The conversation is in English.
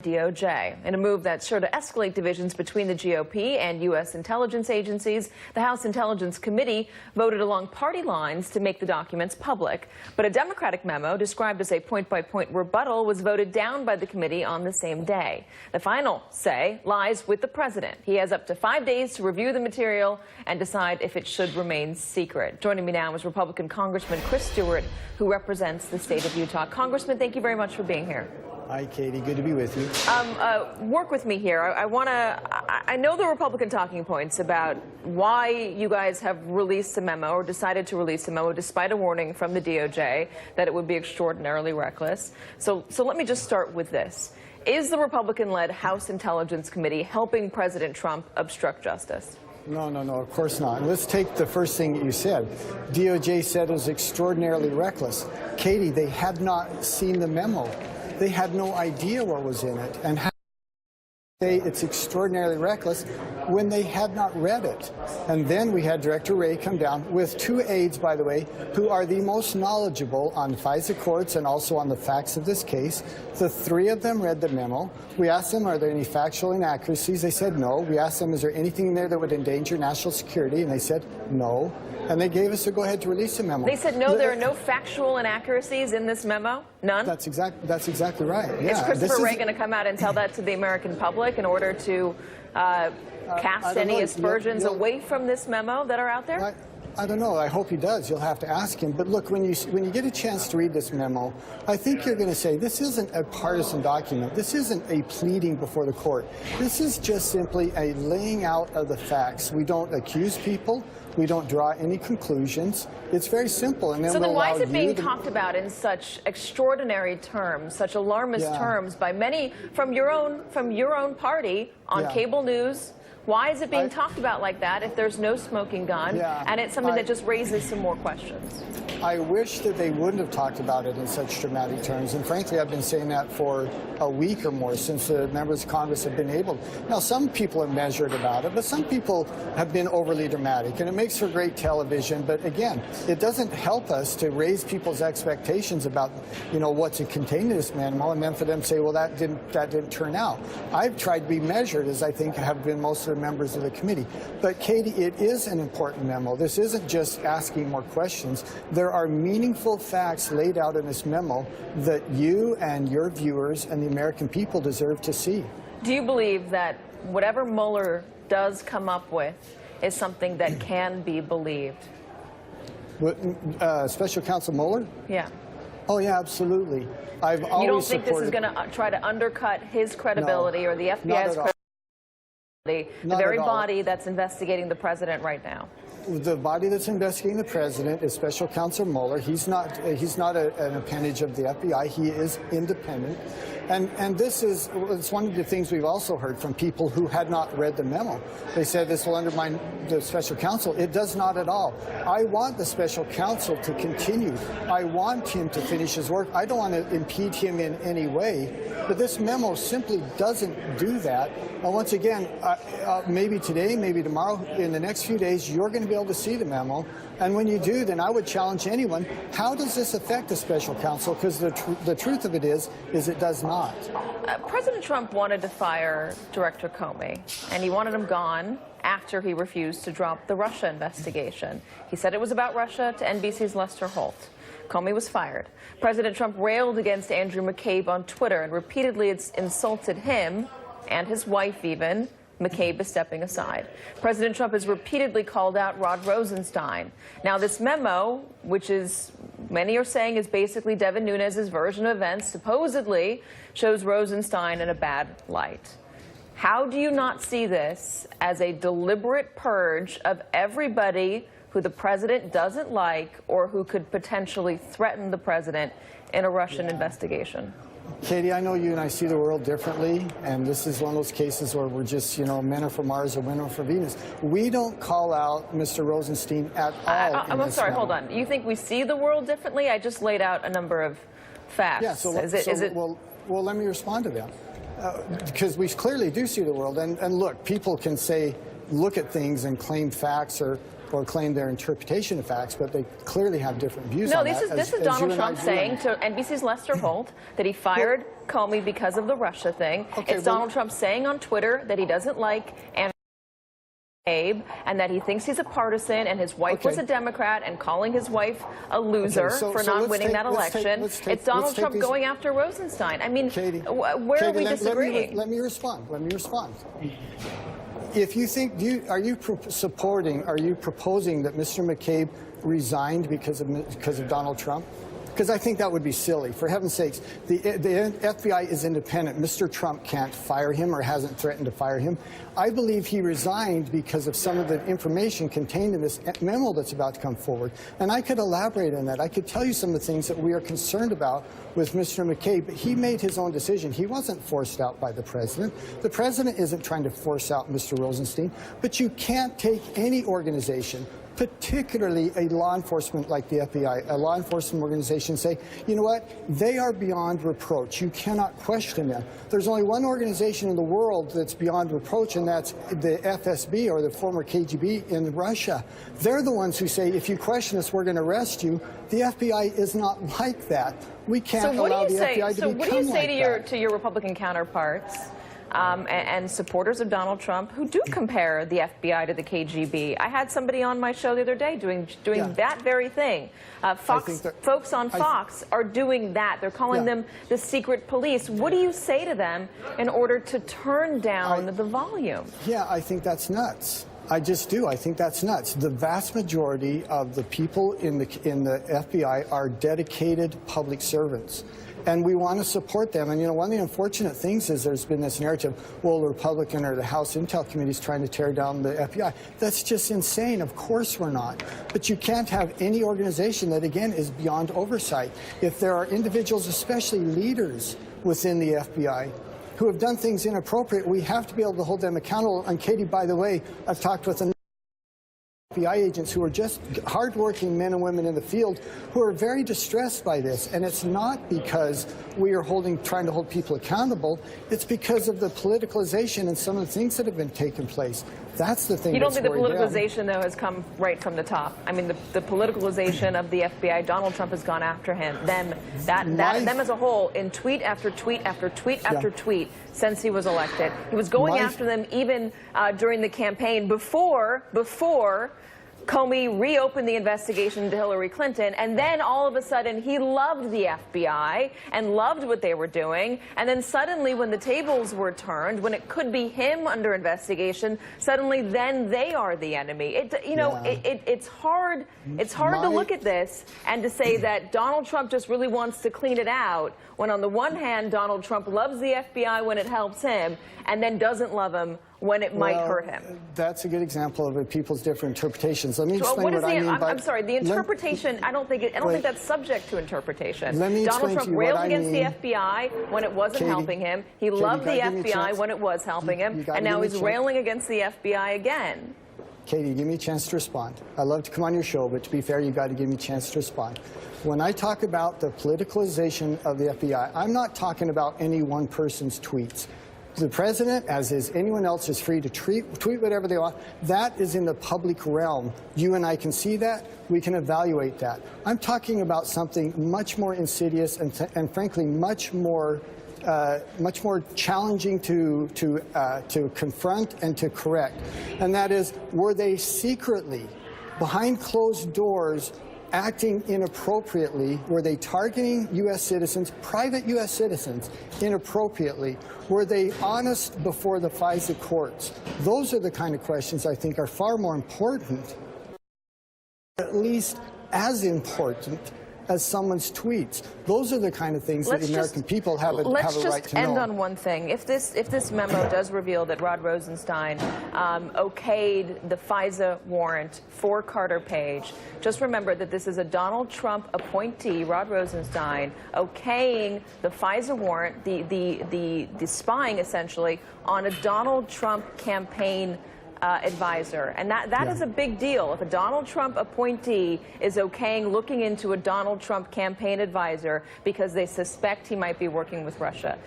DOJ. In a move that's sure to escalate divisions between the GOP and U.S. intelligence agencies, the House Intelligence Committee voted along party lines to make the documents public. But a Democratic memo described as a point-by-point rebuttal was voted down by the committee on the same day. The final say lies with the president. He has up to 5 days to review the material and decide if it should remain secret. Joining me now is Republican Congressman Chris Stewart, who represents the state of Utah. Congressman, thank you very much for being here. Hi, Katie. Good to be with you. Work with me here. I know the Republican talking points about why you guys have released a memo or decided to release a memo despite a warning from the DOJ that it would be extraordinarily reckless. So let me just start with this. Is the Republican-led House Intelligence Committee helping President Trump obstruct justice? No, of course not. Let's take the first thing that you said. DOJ said it was extraordinarily reckless. Katie, they had not seen the memo. They had no idea what was in it, and how say it's extraordinarily reckless when they had not read it. And then we had Director Wray come down with two aides, by the way, who are the most knowledgeable on FISA courts and also on the facts of this case. The three of them read the memo. We asked them, are there any factual inaccuracies? They said no. We asked them, is there anything in there that would endanger national security? And they said no. And they gave us a go-ahead to release the memo. They said no, there are no factual inaccuracies in this memo? None? That's exactly right. Yeah. Is Christopher Wray going to come out and tell that to the American public in order to cast any aspersions away from this memo that are out there? I don't know. I hope he does. You'll have to ask him. But look, when you get a chance to read this memo, I think you're going to say this isn't a partisan document. This isn't a pleading before the court. This is just simply a laying out of the facts. We don't accuse people. We don't draw any conclusions. It's very simple. And then so then why is it being talked about in such extraordinary terms, such alarmist terms by many from your own party on cable news? Why is it being talked about like that if there's no smoking gun and it's something that just raises some more questions? I wish that they wouldn't have talked about it in such dramatic terms. And frankly, I've been saying that for a week or more since the members of Congress have been able. Now, some people are measured about it, but some people have been overly dramatic. And it makes for great television. But again, it doesn't help us to raise people's expectations about, what's contained in this memo, and then for them to say, well, that didn't turn out. I've tried to be measured, as I think have been most of the members of the committee. But Katie, it is an important memo. This isn't just asking more questions. There are meaningful facts laid out in this memo that you and your viewers and the American people deserve to see. Do you believe that whatever Mueller does come up with is something that can be believed? Special Counsel Mueller? Yeah. Oh, yeah, absolutely. I've always You don't think this is going to try to undercut his credibility or the FBI's credibility? The very body that's investigating the president right now. The body that's investigating the president is Special Counsel Mueller. He's not an appendage of the FBI. He is independent. And it's one of the things we've also heard from people who had not read the memo. They said this will undermine the special counsel. It does not at all. I want the special counsel to continue. I want him to finish his work. I don't want to impede him in any way. But this memo simply doesn't do that. And once again, maybe today, maybe tomorrow, in the next few days, you're going to be able to see the memo. And when you do, then I would challenge anyone, how does this affect the special counsel? Because the truth of it is it does not. President Trump wanted to fire Director Comey, and he wanted him gone after he refused to drop the Russia investigation. He said it was about Russia to NBC's Lester Holt. Comey was fired. President Trump railed against Andrew McCabe on Twitter and repeatedly insulted him and his wife even. McCabe is stepping aside. President Trump has repeatedly called out Rod Rosenstein. Now, this memo, which many are saying is basically Devin Nunes's version of events, supposedly shows Rosenstein in a bad light. How do you not see this as a deliberate purge of everybody who the president doesn't like or who could potentially threaten the president in a Russian investigation? Katie, I know you and I see the world differently, and this is one of those cases where we're just, men are from Mars or women are from Venus. We don't call out Mr. Rosenstein at all. I'm sorry, hold on. You think we see the world differently? I just laid out a number of facts. Yeah, well, let me respond to them. Because we clearly do see the world, and look, people can look at things and claim facts or claim their interpretation of facts, but they clearly have different views on that. No, this is Donald Trump saying to NBC's Lester Holt that he fired Comey because of the Russia thing. Okay, It's Donald Trump saying on Twitter that he doesn't like Abe and that he thinks he's a partisan, and his wife was a Democrat, and calling his wife a loser for not winning that election. It's Donald Trump going after Rosenstein. I mean, Katy, where are we disagreeing? Let me respond. If you think, are you proposing that Mr. McCabe resigned because of Donald Trump? Because I think that would be silly. For heaven's sakes, the FBI is independent. Mr. Trump can't fire him or hasn't threatened to fire him. I believe he resigned because of some of the information contained in this memo that's about to come forward. And I could elaborate on that. I could tell you some of the things that we are concerned about with Mr. McCabe. But he made his own decision. He wasn't forced out by the president. The president isn't trying to force out Mr. Rosenstein. But you can't take any organization, particularly a law enforcement like the FBI, a law enforcement organization, say, you know what, they are beyond reproach. You cannot question them. There's only one organization in the world that's beyond reproach, and that's the FSB, or the former KGB in Russia. They're the ones who say, if you question us, we're going to arrest you. The FBI is not like that. We can't allow the FBI to become like that. So what do you say to your Republican counterparts and supporters of Donald Trump who do compare the FBI to the KGB? I had somebody on my show the other day doing that very thing. Folks on Fox are doing that. They're calling them the secret police. What do you say to them in order to turn down the volume? Yeah, I think that's nuts. I just do. I think that's nuts. The vast majority of the people in the FBI are dedicated public servants. And we want to support them. And, you know, one of the unfortunate things is there's been this narrative, well, the Republican or the House Intel Committee is trying to tear down the FBI. That's just insane. Of course we're not. But you can't have any organization that, again, is beyond oversight. If there are individuals, especially leaders within the FBI, who have done things inappropriate, we have to be able to hold them accountable. And, Katy, by the way, I've talked with FBI agents who are just hardworking men and women in the field who are very distressed by this. And it's not because we are trying to hold people accountable. It's because of the politicalization and some of the things that have been taking place. That's the thing. You don't think the politicalization, though, has come right from the top? I mean, the politicalization of the FBI, Donald Trump has gone after them as a whole, in tweet after tweet after tweet after tweet since he was elected. He was going after them even during the campaign before Comey reopened the investigation into Hillary Clinton, and then all of a sudden he loved the FBI and loved what they were doing, and then suddenly when the tables were turned, when it could be him under investigation, suddenly then they are the enemy. It's hard to look at this and to say that Donald Trump just really wants to clean it out, when on the one hand Donald Trump loves the FBI when it helps him and then doesn't love him when it might hurt him. That's a good example of people's different interpretations. Let me explain what I mean by... I'm sorry, the interpretation, I don't think that's subject to interpretation. Let me Donald explain Trump to you what railed I against mean. the FBI when it wasn't Katy, helping him. He loved the FBI when it was helping him, and now he's railing against the FBI again. Katy, give me a chance to respond. I love to come on your show, but to be fair, you've got to give me a chance to respond. When I talk about the politicalization of the FBI, I'm not talking about any one person's tweets. The president, as is anyone else, is free to tweet whatever they want. That is in the public realm. You and I can see that. We can evaluate that. I'm talking about something much more insidious and frankly, much more challenging to confront and to correct. And that is, were they secretly, behind closed doors, acting inappropriately? Were they targeting U.S. citizens, private U.S. citizens, inappropriately? Were they honest before the FISA courts? Those are the kind of questions I think are far more important, at least as important as someone's tweets. Those are the kind of things that the American people have a right to know. Let's just end on one thing. If this memo does reveal that Rod Rosenstein okayed the FISA warrant for Carter Page, just remember that this is a Donald Trump appointee, Rod Rosenstein, okaying the FISA warrant, the spying essentially on a Donald Trump campaign advisor. And that is a big deal. If a Donald Trump appointee is okaying looking into a Donald Trump campaign advisor because they suspect he might be working with Russia.